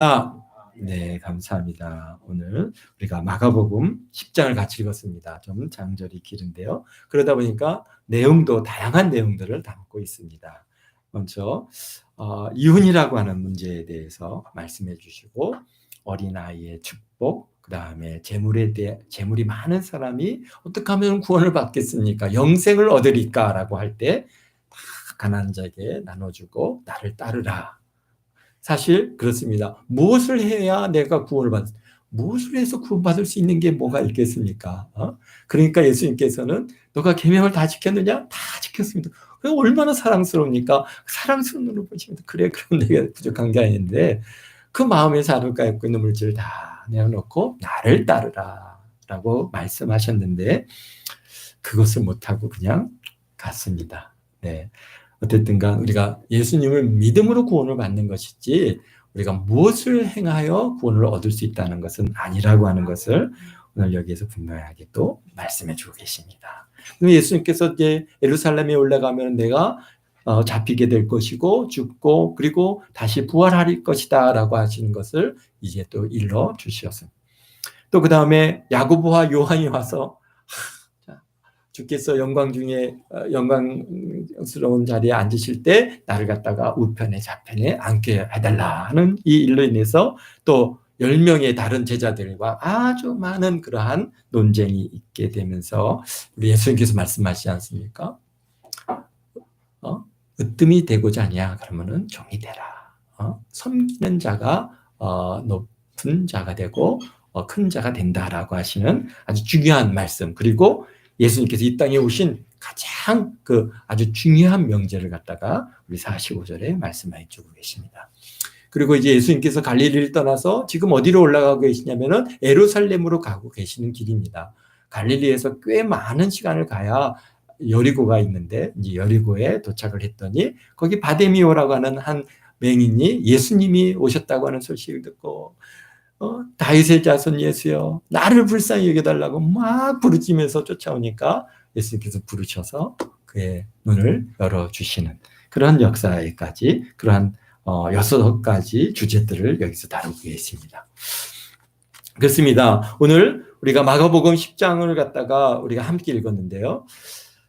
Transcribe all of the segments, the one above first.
아, 네, 감사합니다. 오늘 우리가 마가복음 10장을 같이 읽었습니다. 좀 장절이 길은데요. 그러다 보니까 내용도 다양한 내용들을 담고 있습니다. 먼저 이혼이라고 하는 문제에 대해서 말씀해 주시고, 어린아이의 축복, 그 다음에 재물이 많은 사람이 어떻게 하면 구원을 받겠습니까? 영생을 얻으리까라고 할 때 다 가난한 자에게 나눠주고 나를 따르라. 사실 그렇습니다. 무엇을 해야 내가 구원을 무엇을 해서 구원받을 수 있는 게 뭐가 있겠습니까? 그러니까 예수님께서는 너가 계명을 다 지켰느냐? 다 지켰습니다. 얼마나 사랑스러우니까 사랑스러운 눈으로 보시면 그래, 그럼 내가 부족한 게 아닌데 그 마음에 사를 갖고 있는 물질을 다 내어놓고 나를 따르라 라고 말씀하셨는데 그것을 못하고 그냥 갔습니다. 네. 어쨌든 간 우리가 예수님을 믿음으로 구원을 받는 것이지 우리가 무엇을 행하여 구원을 얻을 수 있다는 것은 아니라고 하는 것을 오늘 여기에서 분명하게 또 말씀해 주고 계십니다. 예수님께서 이제 예루살렘에 올라가면 내가 잡히게 될 것이고 죽고 그리고 다시 부활할 것이다 라고 하시는 것을 이제 또 일러 주셨습니다. 또 그 다음에 야고보와 요한이 와서 주께서 영광 중에 영광스러운 자리에 앉으실 때 나를 갖다가 우편에 좌편에 앉게 해달라 하는 이 일로 인해서 또 10명의 다른 제자들과 아주 많은 그러한 논쟁이 있게 되면서 우리 예수님께서 말씀하시지 않습니까? 으뜸이 되고자 하냐 그러면은 종이 되라. 섬기는 자가 높은 자가 되고 큰 자가 된다라고 하시는 아주 중요한 말씀. 그리고 예수님께서 이 땅에 오신 가장 아주 중요한 명제를 갖다가 우리 45절에 말씀해 주고 계십니다. 그리고 이제 예수님께서 갈릴리를 떠나서 지금 어디로 올라가고 계시냐면은 예루살렘으로 가고 계시는 길입니다. 갈릴리에서 꽤 많은 시간을 가야 여리고가 있는데 이제 여리고에 도착을 했더니 거기 바데미오라고 하는 한 맹인이 예수님이 오셨다고 하는 소식을 듣고 다윗의 자손 예수여 나를 불쌍히 여겨달라고 막 부르짖으면서 쫓아오니까 예수님께서 부르셔서 그의 눈을 열어주시는 그런 역사에까지 그러한 6가지 주제들을 여기서 다루고 계십니다. 그렇습니다. 오늘 우리가 마가복음 10장을 갖다가 우리가 함께 읽었는데요.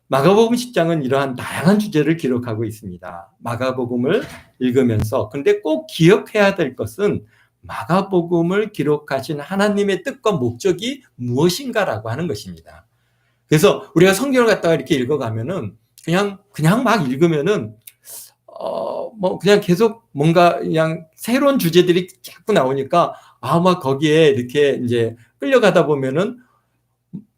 마가복음 10장은 이러한 다양한 주제를 기록하고 있습니다. 마가복음을 읽으면서 근데 꼭 기억해야 될 것은 마가복음을 기록하신 하나님의 뜻과 목적이 무엇인가라고 하는 것입니다. 그래서 우리가 성경을 갖다가 이렇게 읽어가면은 그냥 막 읽으면은 그냥 계속 뭔가 그냥 새로운 주제들이 자꾸 나오니까 막 거기에 이렇게 이제 끌려가다 보면은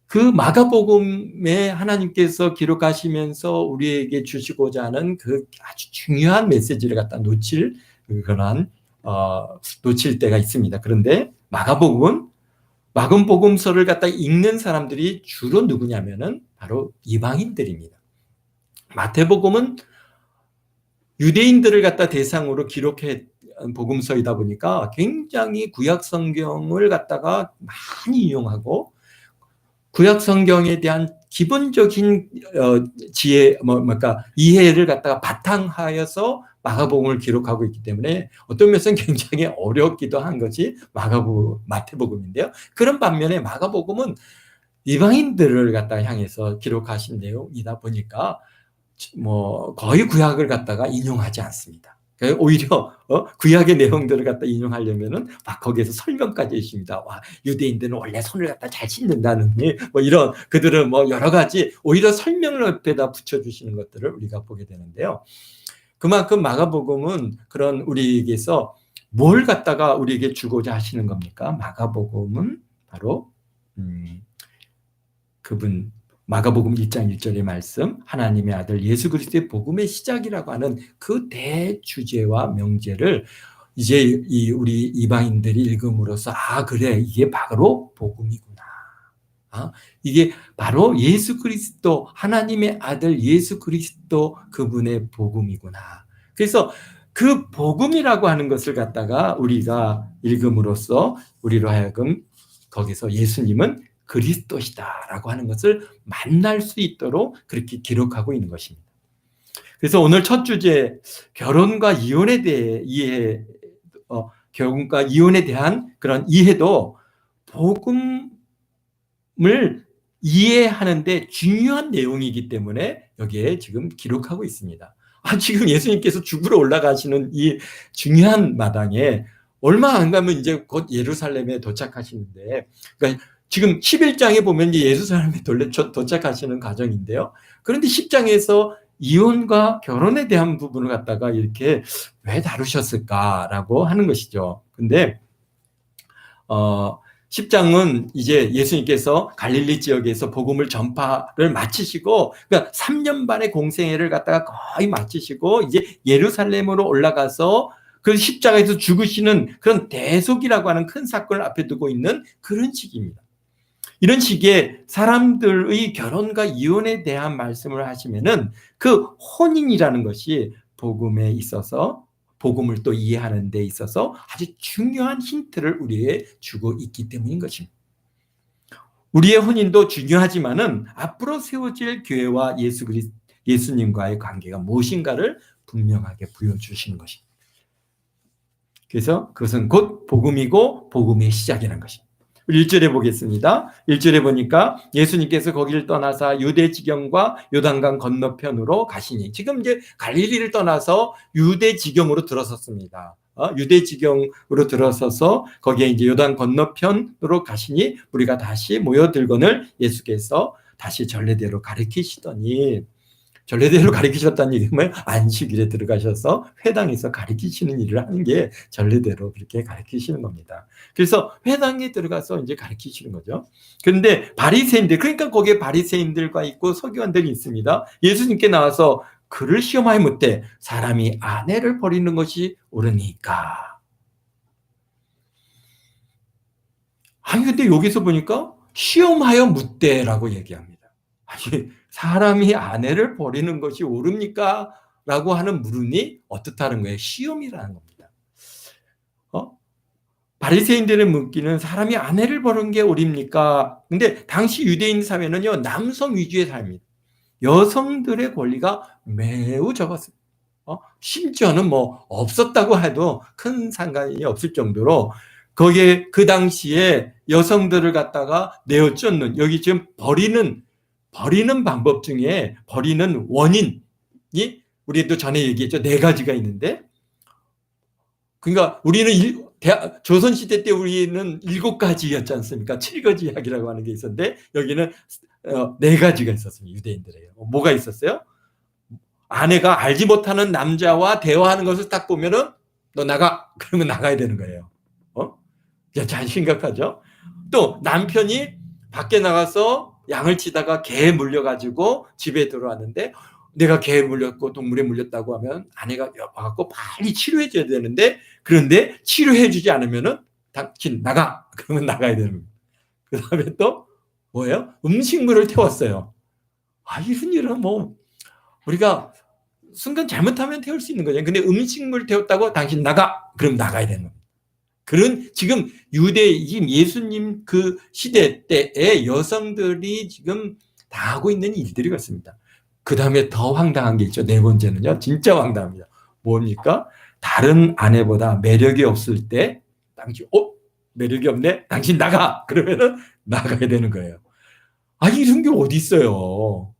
그 마가복음에 하나님께서 기록하시면서 우리에게 주시고자 하는 그 아주 중요한 메시지를 갖다 놓칠 때가 있습니다. 그런데 마가복음서를 갖다 읽는 사람들이 주로 누구냐면은 바로 이방인들입니다. 마태복음은 유대인들을 갖다 대상으로 기록해 복음서이다 보니까 굉장히 구약 성경을 갖다가 많이 이용하고 구약 성경에 대한 기본적인 이해를 갖다가 바탕하여서 마가복음을 기록하고 있기 때문에 어떤 면에서는 굉장히 어렵기도 한 것이 마태복음인데요. 그런 반면에 마가복음은 이방인들을 갖다가 향해서 기록하신 내용이다 보니까 거의 구약을 갖다가 인용하지 않습니다. 오히려 구약의 내용들을 갖다 인용하려면은 막 거기에서 설명까지 해주십니다. 유대인들은 원래 손을 갖다 잘 씻는다는 이런 그들은 여러 가지 오히려 설명을 옆에다 붙여주시는 것들을 우리가 보게 되는데요. 그만큼 마가복음은 그런 우리에게서 뭘 갖다가 우리에게 주고자 하시는 겁니까? 마가복음은 바로 마가복음 1장 1절의 말씀 하나님의 아들 예수 그리스도의 복음의 시작이라고 하는 그 대주제와 명제를 이제 우리 이방인들이 읽음으로써 그래 이게 바로 복음이구나. 이게 바로 예수 그리스도 하나님의 아들 예수 그리스도 그분의 복음이구나. 그래서 그 복음이라고 하는 것을 갖다가 우리가 읽음으로써 우리로 하여금 거기서 예수님은 그리스도시다라고 하는 것을 만날 수 있도록 그렇게 기록하고 있는 것입니다. 그래서 오늘 첫 주제 결혼과 이혼에 대해 결혼과 이혼에 대한 그런 이해도 복음을 이해하는데 중요한 내용이기 때문에 여기에 지금 기록하고 있습니다. 지금 예수님께서 죽으러 올라가시는 이 중요한 마당에 얼마 안 가면 이제 곧 예루살렘에 도착하시는데, 그러니까 지금 11장에 보면 이제 예루살렘에 도착하시는 과정인데요. 그런데 10장에서 이혼과 결혼에 대한 부분을 갖다가 이렇게 왜 다루셨을까라고 하는 것이죠. 근데 10장은 이제 예수님께서 갈릴리 지역에서 복음을 전파를 마치시고, 그러니까 3년 반의 공생애를 갖다가 거의 마치시고 이제 예루살렘으로 올라가서 그 십자가에서 죽으시는 그런 대속이라고 하는 큰 사건을 앞에 두고 있는 그런 시기입니다. 이런 시기에 사람들의 결혼과 이혼에 대한 말씀을 하시면은 그 혼인이라는 것이 복음에 있어서, 복음을 또 이해하는 데 있어서 아주 중요한 힌트를 우리에게 주고 있기 때문인 것입니다. 우리의 혼인도 중요하지만은 앞으로 세워질 교회와 예수님과의 관계가 무엇인가를 분명하게 보여주시는 것입니다. 그래서 그것은 곧 복음이고 복음의 시작이라는 것입니다. 1절에 보겠습니다. 1절에 보니까 예수님께서 거기를 떠나사 유대 지경과 요단강 건너편으로 가시니, 지금 이제 갈릴리를 떠나서 유대 지경으로 들어섰습니다. 유대 지경으로 들어서서 거기에 이제 요단 건너편으로 가시니 우리가 다시 모여들거늘 예수께서 다시 전례대로 가르치시더니, 전례대로 가르치셨다는 얘기는 뭐예요? 안식일에 들어가셔서 회당에서 가르치시는 일을 하는 게 전례대로 그렇게 가르치시는 겁니다. 그래서 회당에 들어가서 이제 가르치시는 거죠. 그런데 바리새인들, 그러니까 거기에 바리새인들과 있고 서기관들이 있습니다. 예수님께 나와서 그를 시험하여 묻되 사람이 아내를 버리는 것이 옳으니까. 근데 여기서 보니까 시험하여 묻되라고 얘기합니다. 사람이 아내를 버리는 것이 옳습니까? 라고 하는 물음이 어떻다는 거예요? 시험이라는 겁니다. 바리새인들의 묻기는 사람이 아내를 버리는 게 옳습니까? 근데 당시 유대인 사회는요, 남성 위주의 삶입니다. 여성들의 권리가 매우 적었습니다. 심지어는 뭐 없었다고 해도 큰 상관이 없을 정도로 거기에 그 당시에 여성들을 갖다가 내어쫓는, 여기 지금 버리는 방법 중에 버리는 원인이 우리도 전에 얘기했죠. 4가지가 있는데, 그러니까 우리는 조선시대 때 우리는 7가지였지 않습니까? 7거지약이라고 하는 게 있었는데 여기는 4가지가 있었습니다. 유대인들에요. 뭐가 있었어요? 아내가 알지 못하는 남자와 대화하는 것을 딱 보면은 너 나가! 그러면 나가야 되는 거예요. 잘 심각하죠? 또 남편이 밖에 나가서 양을 치다가 개에 물려가지고 집에 들어왔는데, 내가 개에 물렸고 동물에 물렸다고 하면 아내가 와갖고 빨리 치료해줘야 되는데, 그런데 치료해주지 않으면은 당신 나가! 그러면 나가야 되는 거예요. 그 다음에 또 뭐예요? 음식물을 태웠어요. 이런 일은 뭐 우리가 순간 잘못하면 태울 수 있는 거죠. 근데 음식물 태웠다고 당신 나가! 그럼 나가야 되는 겁니다. 그런 지금 유대인 예수님 그 시대 때의 여성들이 지금 다 하고 있는 일들이 그렇습니다. 그 다음에 더 황당한 게 있죠. 4번째는요. 진짜 황당합니다. 뭡니까? 다른 아내보다 매력이 없을 때 당신 매력이 없네? 당신 나가! 그러면은 나가야 되는 거예요. 이런 게 어디 있어요.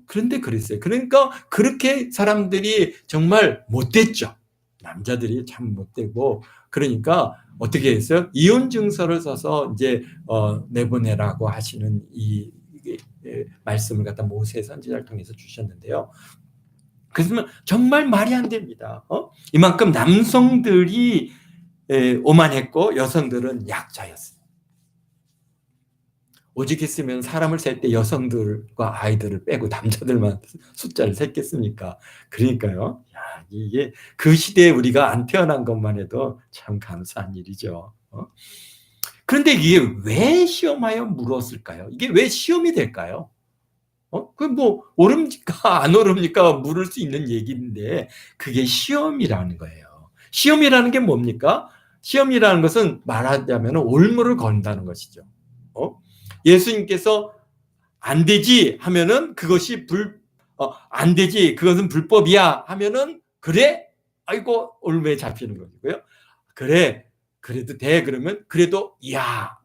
그런데 그랬어요. 그러니까 그렇게 사람들이 정말 못됐죠. 남자들이 참 못되고, 그러니까 어떻게 했어요? 이혼 증서를 써서 이제 내보내라고 하시는 이 말씀을 갖다 모세 선지자를 통해서 주셨는데요. 그러면 정말 말이 안 됩니다. 이만큼 남성들이 오만했고 여성들은 약자였어요. 오직 했으면 사람을 셀 때 여성들과 아이들을 빼고 남자들만 숫자를 셌겠습니까? 그러니까요. 이게 그 시대에 우리가 안 태어난 것만 해도 참 감사한 일이죠. 그런데 이게 왜 시험하여 물었을까요? 이게 왜 시험이 될까요? 그 뭐 옳습니까? 안 옳습니까? 물을 수 있는 얘기인데 그게 시험이라는 거예요. 시험이라는 게 뭡니까? 시험이라는 것은 말하자면 올무를 건다는 것이죠. 예수님께서 안 되지 하면은 그것이 안 되지, 그것은 불법이야 하면은 그래? 아이고 올무에 잡히는 거고요. 그래, 그래도 돼. 그러면 그래도 야,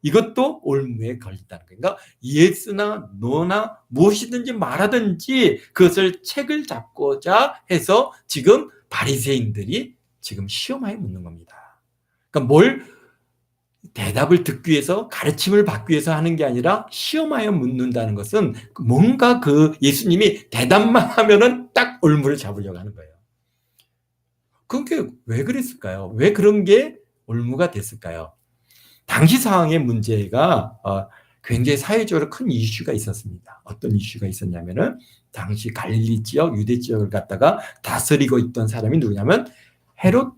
이것도 올무에 걸린다는 거예요. 그러니까 예스나 노나 무엇이든지 말하든지 그것을 책을 잡고자 해서 지금 바리새인들이 지금 시험하에 묻는 겁니다. 그러니까 뭘 대답을 듣기 위해서 가르침을 받기 위해서 하는 게 아니라 시험하여 묻는다는 것은 뭔가 그 예수님이 대답만 하면은 딱 올무를 잡으려고 하는 거예요. 그게 왜 그랬을까요? 왜 그런 게 올무가 됐을까요? 당시 상황의 문제가 굉장히 사회적으로 큰 이슈가 있었습니다. 어떤 이슈가 있었냐면은 당시 갈릴리 지역, 유대 지역을 갖다가 다스리고 있던 사람이 누구냐면 헤롯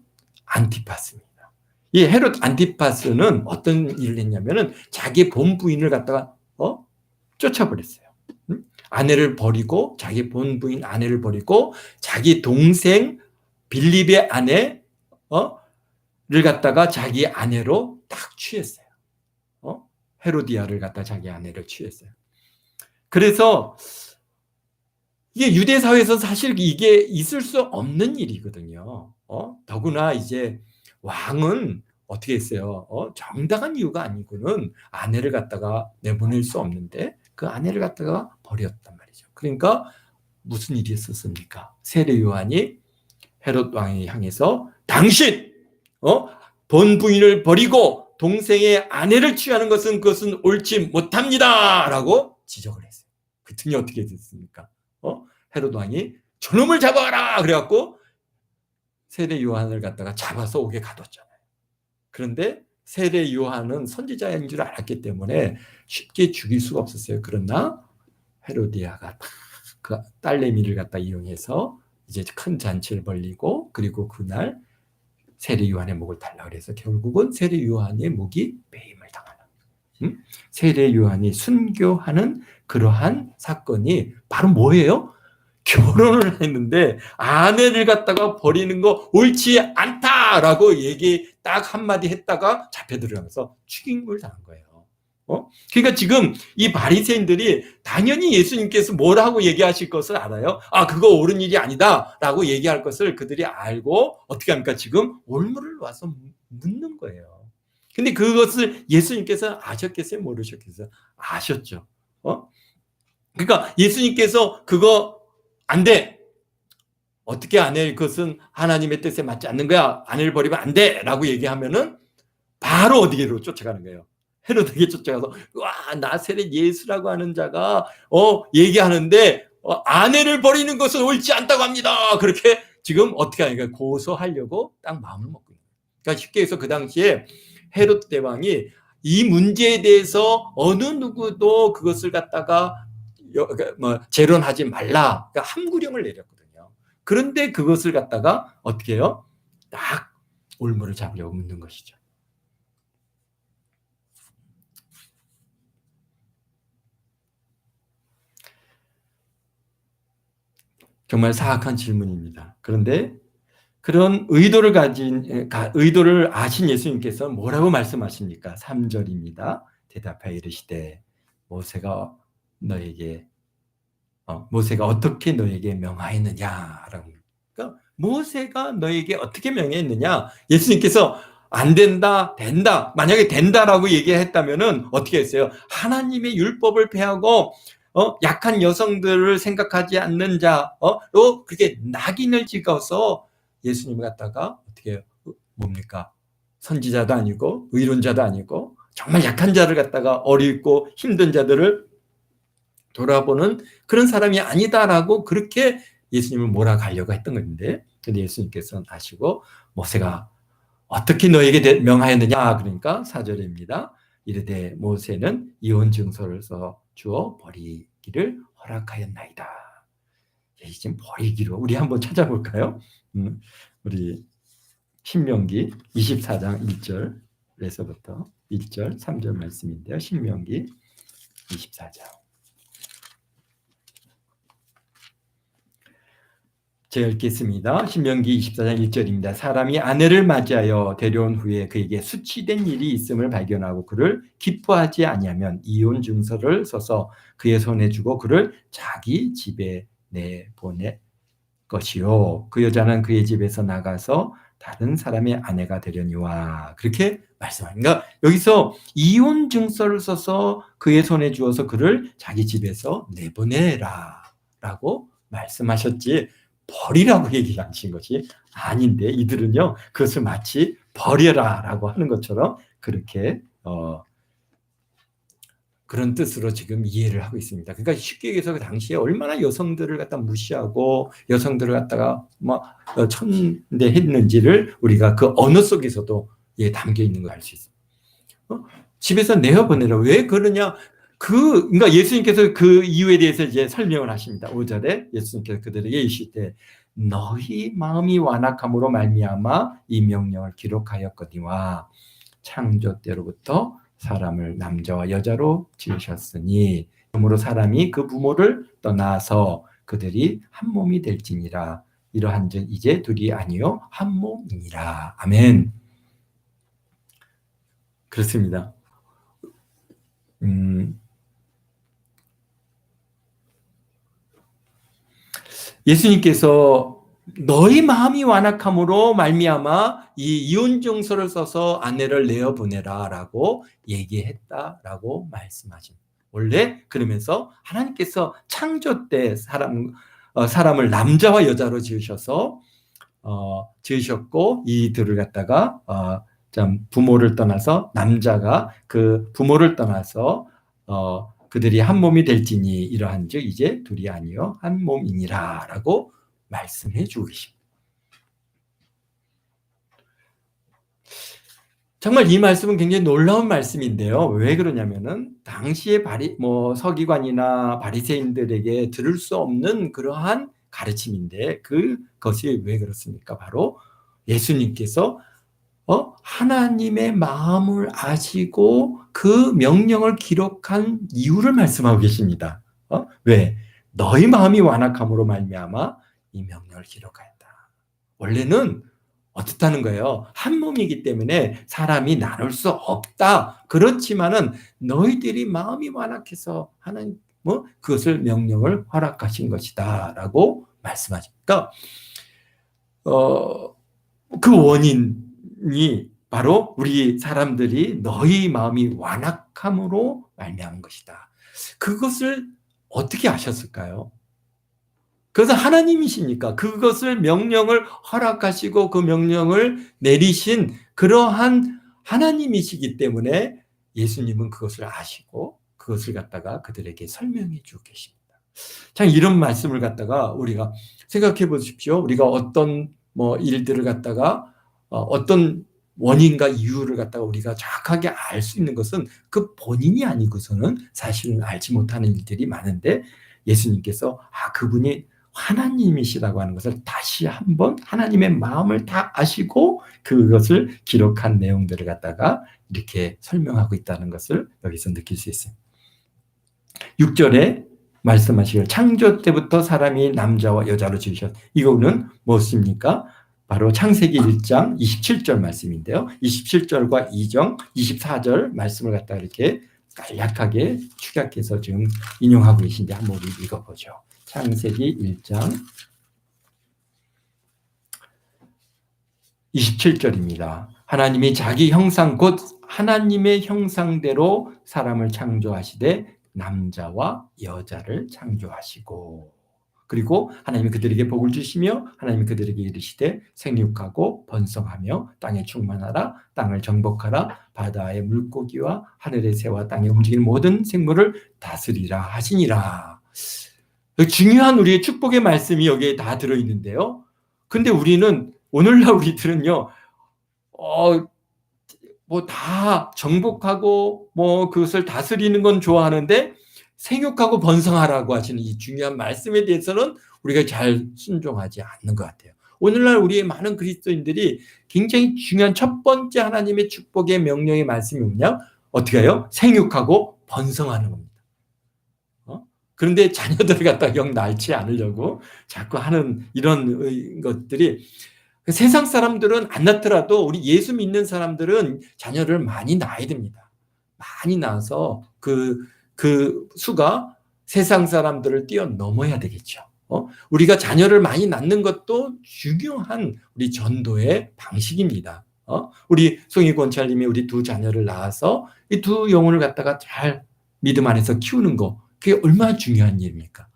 안티파스입니다. 이 헤롯 안티파스는 어떤 일을 했냐면은 자기 본부인을 갖다가 쫓아버렸어요. 아내를 버리고 자기 본부인 아내를 버리고 자기 동생 빌립의 아내를 갖다가 자기 아내로 딱 취했어요. 헤로디아를 갖다 자기 아내를 취했어요. 그래서 이게 유대 사회에서 사실 이게 있을 수 없는 일이거든요. 더구나 이제 왕은 어떻게 했어요? 정당한 이유가 아니고는 아내를 갖다가 내보낼 수 없는데 그 아내를 갖다가 버렸단 말이죠. 그러니까 무슨 일이 있었습니까? 세례 요한이 헤롯 왕에 향해서 당신 본부인을 버리고 동생의 아내를 취하는 것은 그것은 옳지 못합니다 라고 지적을 했어요. 그랬더니 어떻게 됐습니까? 헤롯 왕이 저놈을 잡아라 그래갖고 세례 요한을 갖다가 잡아서 옥에 가뒀잖아요. 그런데 세례 요한은 선지자인 줄 알았기 때문에 쉽게 죽일 수가 없었어요. 그러나 헤로디아가 그 딸내미를 갖다 이용해서 이제 큰 잔치를 벌리고 그리고 그날 세례 요한의 목을 달라 그래서 결국은 세례 요한의 목이 매임을 당하는 세례 요한이 순교하는 그러한 사건이 바로 뭐예요? 결혼을 했는데 아내를 갖다가 버리는 거 옳지 않다라고 얘기 딱 한마디 했다가 잡혀 들어가면서 죽임을 당한 거예요. 그러니까 지금 이 바리새인들이 당연히 예수님께서 뭐라고 얘기하실 것을 알아요. 그거 옳은 일이 아니다라고 얘기할 것을 그들이 알고 어떻게 합니까? 지금 올무를 와서 묻는 거예요. 근데 그것을 예수님께서 아셨겠어요? 모르셨겠어요? 아셨죠. 그러니까 예수님께서 그거 안 돼. 어떻게 아내를 그것은 하나님의 뜻에 맞지 않는 거야. 아내를 버리면 안 돼. 라고 얘기하면은 바로 어디로 쫓아가는 거예요. 헤로드에게 쫓아가서 와 나세렛 예수라고 하는 자가 얘기하는데 아내를 버리는 것은 옳지 않다고 합니다. 그렇게 지금 어떻게 하니까 고소하려고 딱 마음을 먹고 있는 거예요. 그러니까 쉽게 해서 그 당시에 헤롯 대왕이 이 문제에 대해서 어느 누구도 그것을 갖다가 재론하지 말라. 그러니까 함구령을 내렸거든요. 그런데 그것을 갖다가 어떻게 해요? 딱 올무를 잡으려고 묻는 것이죠. 정말 사악한 질문입니다. 그런데 그런 의도를 아신 예수님께서 뭐라고 말씀하십니까? 3절입니다. 대답하여 이르시되 모세가 어떻게 너에게 명하였느냐라고. 그러니까 모세가 너에게 어떻게 명했느냐? 예수님께서 안 된다, 된다. 만약에 된다라고 얘기했다면은 어떻게 했어요? 하나님의 율법을 폐하고 약한 여성들을 생각하지 않는 자로 그렇게 낙인을 찍어서 예수님을 갖다가 어떻게 해요? 뭡니까? 선지자도 아니고 의론자도 아니고 정말 약한 자를 갖다가 어렵고 힘든 자들을 돌아보는 그런 사람이 아니다라고 그렇게 예수님을 몰아가려고 했던 건데, 근데 예수님께서는 아시고 모세가 어떻게 너에게 명하였느냐? 그러니까 4절입니다. 이르되 모세는 이혼 증서를 써 주어 버리기를 허락하였나이다. 지금 버리기로 우리 한번 찾아볼까요? 우리 신명기 24장 1절에서부터 1절 3절 말씀인데요. 신명기 24장. 제가 읽겠습니다. 신명기 24장 1절입니다. 사람이 아내를 맞이하여 데려온 후에 그에게 수치된 일이 있음을 발견하고 그를 기뻐하지 아니하면 이혼 증서를 써서 그의 손에 주고 그를 자기 집에 내보낼 것이요. 그 여자는 그의 집에서 나가서 다른 사람의 아내가 되려니와 그렇게 말씀합니다. 그러니까 여기서 이혼 증서를 써서 그의 손에 주어서 그를 자기 집에서 내보내라 라고 말씀하셨지 버리라고 얘기하신 것이 아닌데 이들은요 그것을 마치 버려라 라고 하는 것처럼 그렇게 그런 뜻으로 지금 이해를 하고 있습니다. 그러니까 쉽게 얘기해서 그 당시에 얼마나 여성들을 갖다 무시하고 여성들을 갖다가 막 천대했는지를 우리가 그 언어 속에서도 담겨 있는 걸 알 수 있습니다. 집에서 내어보내라. 왜 그러냐? 그러니까 예수님께서 그 이유에 대해서 이제 설명을 하십니다. 5절에 예수님께서 그들에게 이르시되 너희 마음이 완악함으로 말미암아 이 명령을 기록하였거니와 창조 때로부터 사람을 남자와 여자로 지으셨으니 그러므로 사람이 그 부모를 떠나서 그들이 한 몸이 될지니라. 이러한즉 이제 둘이 아니요 한 몸이니라. 아멘. 그렇습니다. 예수님께서 너희 마음이 완악함으로 말미암아 이 이혼 증서를 써서 아내를 내어 보내라라고 얘기했다라고 말씀하십니다. 원래 그러면서 하나님께서 창조 때 사람을 남자와 여자로 지으셔서 지으셨고 이들을 갖다가 부모를 떠나서 남자가 그 부모를 떠나서 그들이 한 몸이 될지니 이러한즉 이제 둘이 아니요 한 몸이니라라고 말씀해 주고 계십니다. 정말 이 말씀은 굉장히 놀라운 말씀인데요. 왜 그러냐면은 당시의 서기관이나 바리새인들에게 들을 수 없는 그러한 가르침인데 그것이 왜 그렇습니까? 바로 예수님께서 하나님의 마음을 아시고 그 명령을 기록한 이유를 말씀하고 계십니다. 왜? 너희 마음이 완악함으로 말미암아 이 명령을 기록하였다. 원래는 어떻다는 거예요? 한 몸이기 때문에 사람이 나눌 수 없다. 그렇지만은 너희들이 마음이 완악해서 하나님 그것을 명령을 허락하신 것이다라고 말씀하십니다. 그 원인이 바로 우리 사람들이 너희 마음이 완악함으로 말미암은 것이다. 그것을 어떻게 아셨을까요? 그래서 하나님이시니까 그것을 명령을 허락하시고 그 명령을 내리신 그러한 하나님이시기 때문에 예수님은 그것을 아시고 그것을 갖다가 그들에게 설명해 주고 계십니다. 참 이런 말씀을 갖다가 우리가 생각해 보십시오. 우리가 어떤 일들을 갖다가 어떤 원인과 이유를 갖다가 우리가 정확하게 알 수 있는 것은 그 본인이 아니고서는 사실은 알지 못하는 일들이 많은데 예수님께서 그분이 하나님이시라고 하는 것을 다시 한번 하나님의 마음을 다 아시고 그것을 기록한 내용들을 갖다가 이렇게 설명하고 있다는 것을 여기서 느낄 수 있어요. 6절에 말씀하시길 창조 때부터 사람이 남자와 여자로 지으셨. 이거는 무엇입니까? 바로 창세기 1장 27절 말씀인데요. 27절과 2장 24절 말씀을 갖다가 이렇게 간략하게 축약해서 지금 인용하고 계신데 한번 우리 읽어보죠. 창세기 1장 27절입니다. 하나님이 자기 형상 곧 하나님의 형상대로 사람을 창조하시되 남자와 여자를 창조하시고 그리고 하나님이 그들에게 복을 주시며 하나님이 그들에게 이르시되 생육하고 번성하며 땅에 충만하라 땅을 정복하라 바다의 물고기와 하늘의 새와 땅에 움직이는 모든 생물을 다스리라 하시니라. 중요한 우리의 축복의 말씀이 여기에 다 들어있는데요. 근데 우리는 오늘날 우리들은요 다 정복하고 그것을 다스리는 건 좋아하는데 생육하고 번성하라고 하시는 이 중요한 말씀에 대해서는 우리가 잘 순종하지 않는 것 같아요. 오늘날 우리의 많은 그리스도인들이 굉장히 중요한 첫 번째 하나님의 축복의 명령의 말씀이 뭐냐? 어떻게 해요? 생육하고 번성하는 겁니다. 그런데 자녀들을 갖다가 영 낳지 않으려고 자꾸 하는 이런 것들이 세상 사람들은 안 낳더라도 우리 예수 믿는 사람들은 자녀를 많이 낳아야 됩니다. 많이 낳아서 그 수가 세상 사람들을 뛰어넘어야 되겠죠. 우리가 자녀를 많이 낳는 것도 중요한 우리 전도의 방식입니다. 우리 송희 권찰님이 우리 두 자녀를 낳아서 이 두 영혼을 갖다가 잘 믿음 안에서 키우는 거, 그게 얼마나 중요한 일입니까?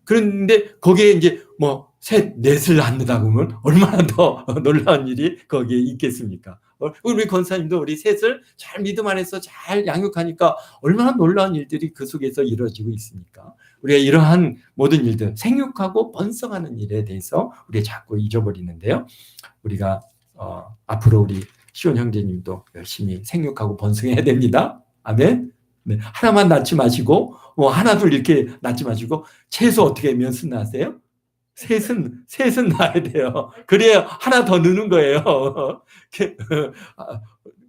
그런데 거기에 이제 뭐 셋, 넷을 낳는다고 하면 얼마나 더 놀라운 일이 거기에 있겠습니까? 우리 권사님도 우리 셋을 잘 믿음 안에서 잘 양육하니까 얼마나 놀라운 일들이 그 속에서 이루어지고 있습니까? 우리가 이러한 모든 일들, 생육하고 번성하는 일에 대해서 우리가 자꾸 잊어버리는데요. 우리가 앞으로 우리 시온 형제님도 열심히 생육하고 번성해야 됩니다. 아멘. 네, 하나만 낳지 마시고 하나 둘 이렇게 낳지 마시고 최소 어떻게 몇 수 낳으세요? 셋은 낳아야 돼요. 그래야 하나 더 느는 거예요.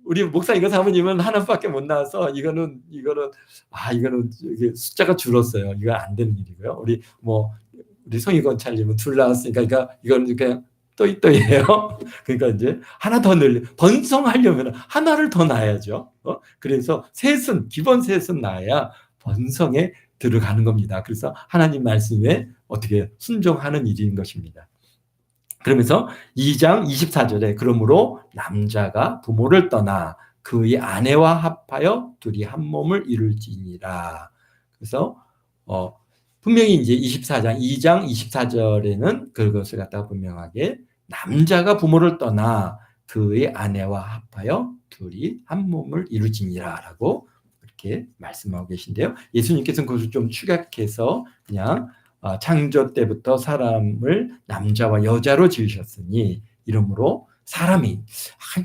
우리 목사님과 사모님은 하나밖에 못 낳아서 이거는 숫자가 줄었어요. 이거 안 되는 일이고요. 우리 송희 권찰님은 둘 낳았으니까 이건 그냥 또이또이예요. 그러니까 이제 하나 더 번성하려면 하나를 더 낳아야죠. 그래서 기본 셋은 낳아야 번성에 들어가는 겁니다. 그래서 하나님 말씀에 어떻게 순종하는 일인 것입니다. 그러면서 2장 24절에 그러므로 남자가 부모를 떠나 그의 아내와 합하여 둘이 한 몸을 이룰지니라. 그래서 분명히 이제 2장 24절에는 그것을 갖다가 분명하게 남자가 부모를 떠나 그의 아내와 합하여 둘이 한 몸을 이룰지니라라고 이렇게 말씀하고 계신데요. 예수님께서는 그것을 좀 축약해서 그냥 창조 때부터 사람을 남자와 여자로 지으셨으니 이러므로 사람이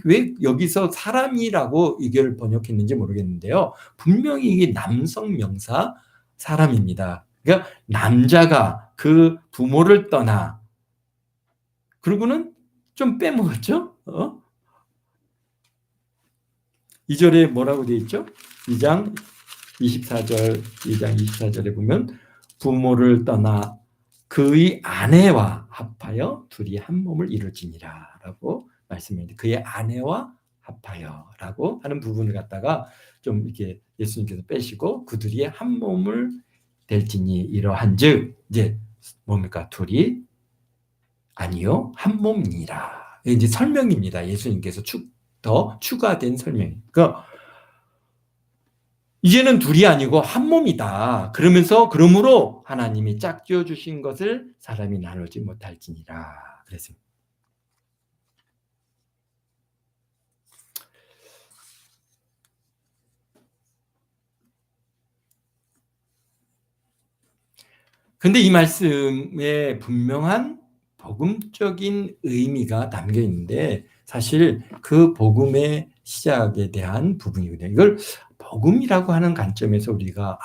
왜 여기서 사람이라고 이걸 번역했는지 모르겠는데요. 분명히 이게 남성 명사 사람입니다. 그러니까 남자가 그 부모를 떠나 그러고는 좀 빼먹었죠. 2절에 뭐라고 되어 있죠? 2장 24절에 보면 부모를 떠나 그의 아내와 합하여 둘이 한 몸을 이룰지니라 라고 말씀합니다. 그의 아내와 합하여 라고 하는 부분을 갖다가 좀 이렇게 예수님께서 빼시고 그들이 한 몸을 될지니 이러한 즉 이제 뭡니까? 둘이 아니요 한 몸이니라. 이제 설명입니다. 예수님께서 더 추가된 설명. 그러니까 이제는 둘이 아니고 한 몸이다. 그러므로 하나님이 짝지어 주신 것을 사람이 나누지 못할지니라. 그랬습니다. 근데 이 말씀에 분명한 복음적인 의미가 담겨 있는데 사실 그 복음의 시작에 대한 부분이거든요. 이걸 복음이라고 하는 관점에서 우리가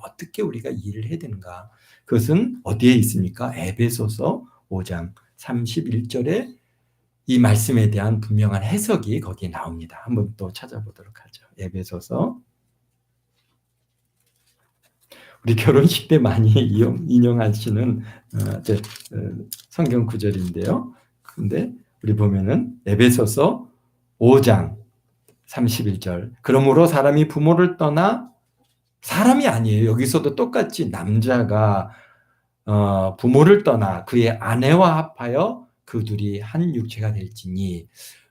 어떻게 우리가 이해를 해야 되는가? 그것은 어디에 있습니까? 에베소서 5장 31절에 이 말씀에 대한 분명한 해석이 거기에 나옵니다. 한번 또 찾아보도록 하죠. 에베소서 우리 결혼식 때 많이 인용하시는 성경 구절인데요. 근데 우리 보면은 에베소서 5장 31절. 그러므로 사람이 부모를 떠나 사람이 아니에요. 여기서도 똑같이 남자가 부모를 떠나 그의 아내와 합하여 그 둘이 한 육체가 될지니.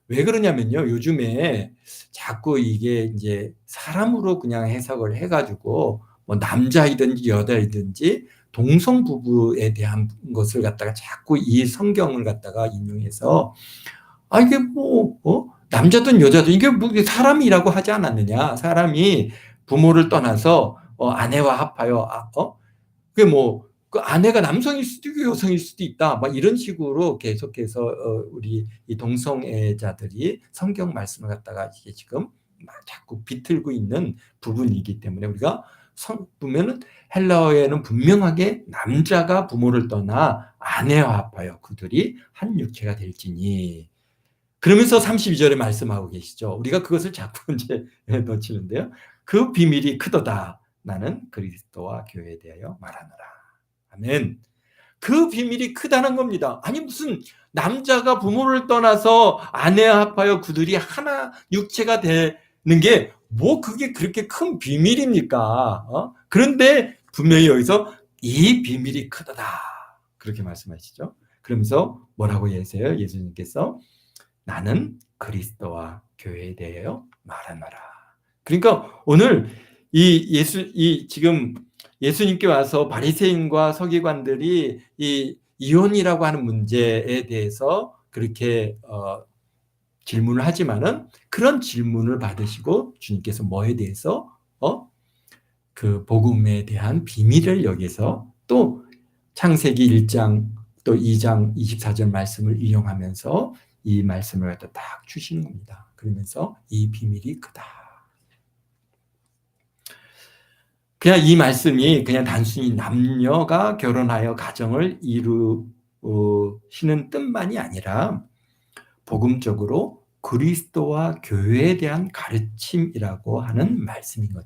왜 그러냐면요. 요즘에 자꾸 이게 이제 사람으로 그냥 해석을 해가지고 뭐 남자이든지 여자이든지 동성 부부에 대한 것을 갖다가 자꾸 이 성경을 갖다가 인용해서 이게 남자든 여자든 이게 뭐 사람이라고 하지 않았느냐? 사람이 부모를 떠나서 아내와 합하여 그게 그 아내가 남성일 수도 있고 여성일 수도 있다. 막 이런 식으로 계속해서 우리 이 동성애자들이 성경 말씀을 갖다가 이게 지금 막 자꾸 비틀고 있는 부분이기 때문에 우리가 보면은 헬라어에는 분명하게 남자가 부모를 떠나 아내와 합하여 그들이 한 육체가 될지니. 그러면서 32절에 말씀하고 계시죠. 우리가 그것을 자꾸 이제 놓치는데요. 그 비밀이 크도다. 나는 그리스도와 교회에 대하여 말하노라. 아멘. 그 비밀이 크다는 겁니다. 아니 무슨 남자가 부모를 떠나서 아내와 합하여 그들이 하나 육체가 되는 게 그게 그렇게 큰 비밀입니까? 그런데 분명히 여기서 이 비밀이 크도다. 그렇게 말씀하시죠. 그러면서 뭐라고 얘기하세요? 예수님께서 나는 그리스도와 교회에 대하여 말하노라. 그러니까 오늘 지금 예수님께 와서 바리새인과 서기관들이 이 이혼이라고 하는 문제에 대해서 그렇게 질문을 하지만은 그런 질문을 받으시고 주님께서 뭐에 대해서 그 복음에 대한 비밀을 여기서 또 창세기 1장 또 2장 24절 말씀을 인용하면서 이 말씀을 갖다 딱 주시는 겁니다. 그러면서 이 비밀이 크다. 그냥 이 말씀이 그냥 단순히 남녀가 결혼하여 가정을 이루시는 뜻만이 아니라 복음적으로 그리스도와 교회에 대한 가르침이라고 하는 말씀인 것.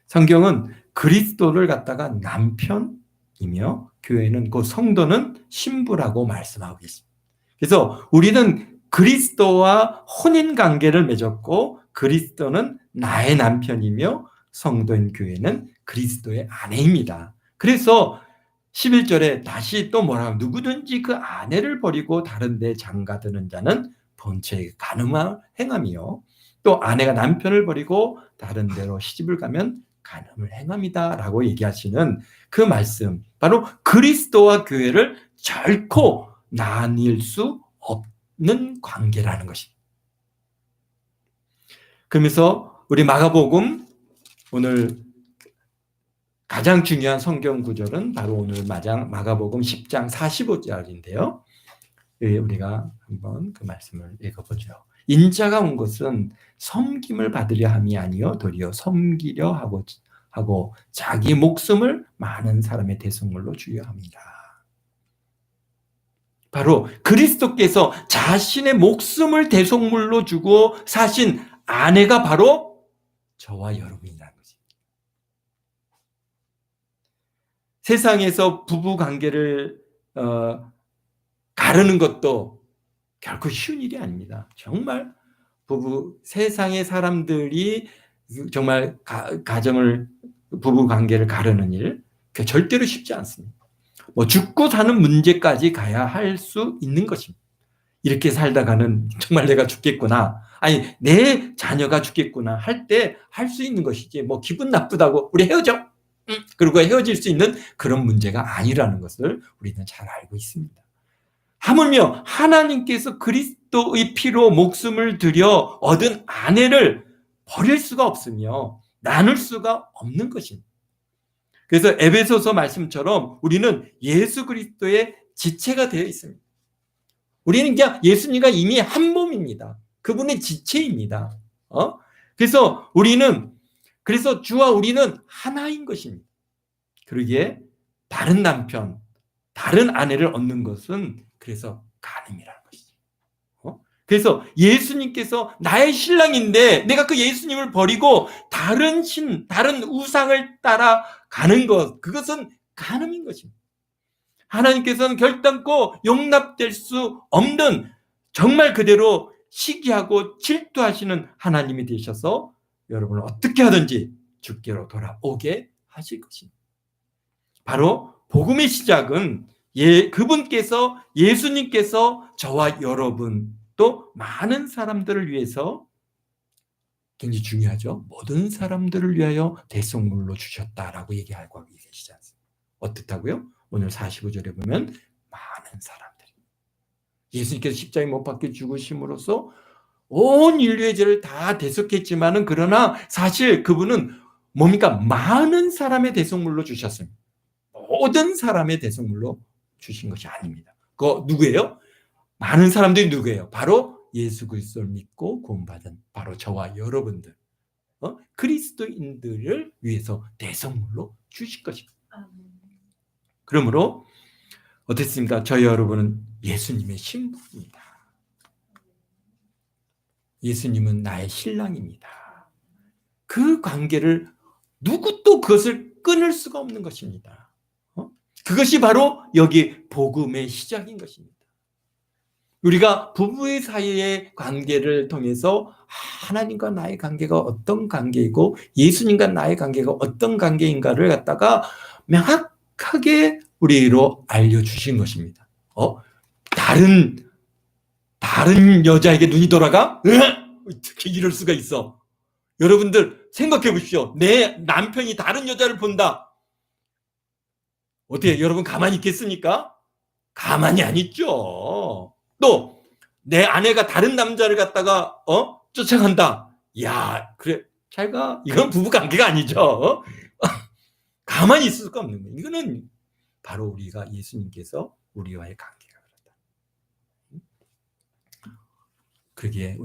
성경은 그리스도를 갖다가 남편이며 교회는 그 성도는 신부라고 말씀하고 있습니다. 그래서 우리는 그리스도와 혼인 관계를 맺었고 그리스도는 나의 남편이며 성도인 교회는 그리스도의 아내입니다. 그래서 11절에 다시 또 뭐라 하면 누구든지 그 아내를 버리고 다른 데 장가드는 자는 본체에 간음을 행함이요 또 아내가 남편을 버리고 다른 데로 시집을 가면 간음을 행함이다 라고 얘기하시는 그 말씀, 바로 그리스도와 교회를 결코 나뉠 수 없는 관계라는 것입니다. 그러면서 우리 마가복음 오늘 가장 중요한 성경 구절은 바로 오늘 마가복음 10장 45절인데요. 우리가 한번 그 말씀을 읽어보죠. 인자가 온 것은 섬김을 받으려 함이 아니요 도리어 섬기려 하고 자기 목숨을 많은 사람의 대속물로 주려 합니다. 바로 그리스도께서 자신의 목숨을 대속물로 주고 사신 아내가 바로 저와 여러분이라는 것입니다. 세상에서 부부 관계를 가르는 것도 결코 쉬운 일이 아닙니다. 정말 세상의 사람들이 정말 부부 관계를 가르는 일, 절대로 쉽지 않습니다. 죽고 사는 문제까지 가야 할 수 있는 것입니다. 이렇게 살다가는 정말 내가 죽겠구나, 아니 내 자녀가 죽겠구나 할 때 할 수 있는 것이지 기분 나쁘다고 우리 헤어져 그리고 헤어질 수 있는 그런 문제가 아니라는 것을 우리는 잘 알고 있습니다. 하물며 하나님께서 그리스도의 피로 목숨을 들여 얻은 아내를 버릴 수가 없으며 나눌 수가 없는 것입니다. 그래서 에베소서 말씀처럼 우리는 예수 그리스도의 지체가 되어 있습니다. 우리는 그냥 예수님과 이미 한 몸입니다. 그분의 지체입니다. 그래서 주와 우리는 하나인 것입니다. 그러기에 다른 남편, 다른 아내를 얻는 것은 그래서 간음이라는 것이죠. 그래서 예수님께서 나의 신랑인데 내가 그 예수님을 버리고 다른 우상을 따라가는 것, 그것은 간음인 것입니다. 하나님께서는 결단코 용납될 수 없는, 정말 그대로 시기하고 질투하시는 하나님이 되셔서 여러분을 어떻게 하든지 주께로 돌아오게 하실 것입니다. 바로 복음의 시작은 그분께서, 예수님께서 저와 여러분 또 많은 사람들을 위해서, 굉장히 중요하죠, 모든 사람들을 위하여 대속물로 주셨다라고 얘기하고 계시지 않습니까? 어떻다고요? 오늘 45절에 보면 많은 사람들이 예수님께서 십자가에 못 박혀 죽으심으로써 온 인류의 죄를 다 대속했지만은, 그러나 사실 그분은 뭡니까? 많은 사람의 대속물로 주셨습니다. 모든 사람의 대속물로 주신 것이 아닙니다. 그거 누구예요? 많은 사람들이 누구예요? 바로 예수 그리스도를 믿고 구원받은 바로 저와 여러분들, 그리스도인들을 위해서 대속물로 주신 것입니다. 그러므로 어떻습니까? 저희 여러분은 예수님의 신부입니다. 예수님은 나의 신랑입니다. 그 관계를 누구도 그것을 끊을 수가 없는 것입니다. 그것이 바로 여기 복음의 시작인 것입니다. 우리가 부부의 사이의 관계를 통해서 하나님과 나의 관계가 어떤 관계이고 예수님과 나의 관계가 어떤 관계인가를 갖다가 명확하게 우리로 알려주신 것입니다. 다른 여자에게 눈이 돌아가? 어떻게 이럴 수가 있어? 여러분들 생각해 보십시오. 내 남편이 다른 여자를 본다. 어떻게 여러분 가만히 있겠습니까? 가만히 안 있죠. 또 내 아내가 다른 남자를 갖다가 쫓아간다. 야, 그래 잘 가. 이건 부부 관계가 아니죠. 가만히 있을 수가 없는 거예요. 이거는 바로 우리가 예수님께서 우리와의 관계가 그렇다. 그게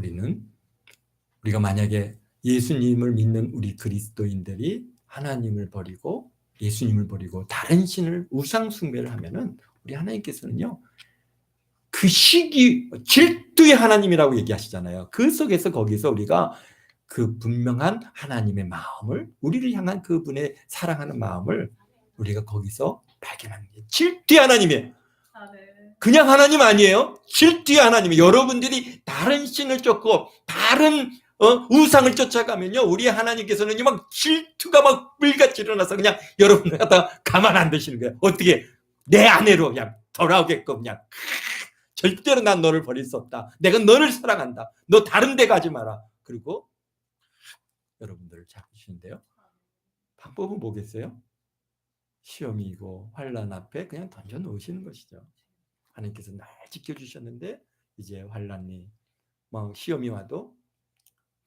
우리가 만약에 예수님을 믿는 우리 그리스도인들이 하나님을 버리고 예수님을 버리고 다른 신을 우상 숭배를 하면은 우리 하나님께서는요, 그 시기 질투의 하나님이라고 얘기하시잖아요. 그 속에서 거기서 우리가 그 분명한 하나님의 마음을, 우리를 향한 그분의 사랑하는 마음을 우리가 거기서 발견하는 게 질투의 하나님이에요. 그냥 하나님 아니에요. 질투의 하나님이에요. 여러분들이 다른 신을 쫓고 다른 우상을 쫓아가면요, 우리 하나님께서는 막 질투가 막 불같이 일어나서 그냥 여러분들 갖다 가만 안 두시는 거예요. 어떻게 내 아내로 그냥 돌아오게끔 그냥 절대로 난 너를 버릴 수 없다. 내가 너를 사랑한다. 너 다른 데 가지 마라. 그리고 여러분들을 잡으시는데요. 방법은 뭐겠어요? 시험이고 환난 앞에 그냥 던져 놓으시는 것이죠. 하나님께서 날 지켜주셨는데 이제 환난이 막 시험이 와도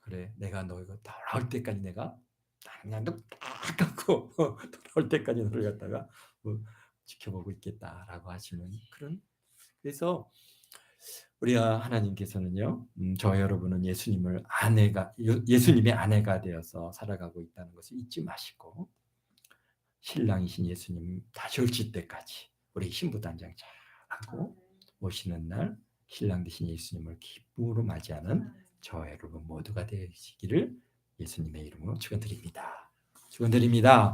그래, 내가 너 이거 돌아올 때까지 내가 그냥 딱 갖고 돌아올 때까지 너를 갖다가 지켜보고 있겠다라고 하시는 그런. 그래서 우리 하나님께서는요, 저 여러분은 예수님의 아내가 되어서 살아가고 있다는 것을 잊지 마시고 신랑이신 예수님 다시 오실 때까지 우리 신부단장 잘하고 오시는 날 신랑 되신 예수님을 기쁨으로 맞이하는 저 여러분 모두가 되시기를 예수님의 이름으로 축원드립니다. 축원드립니다.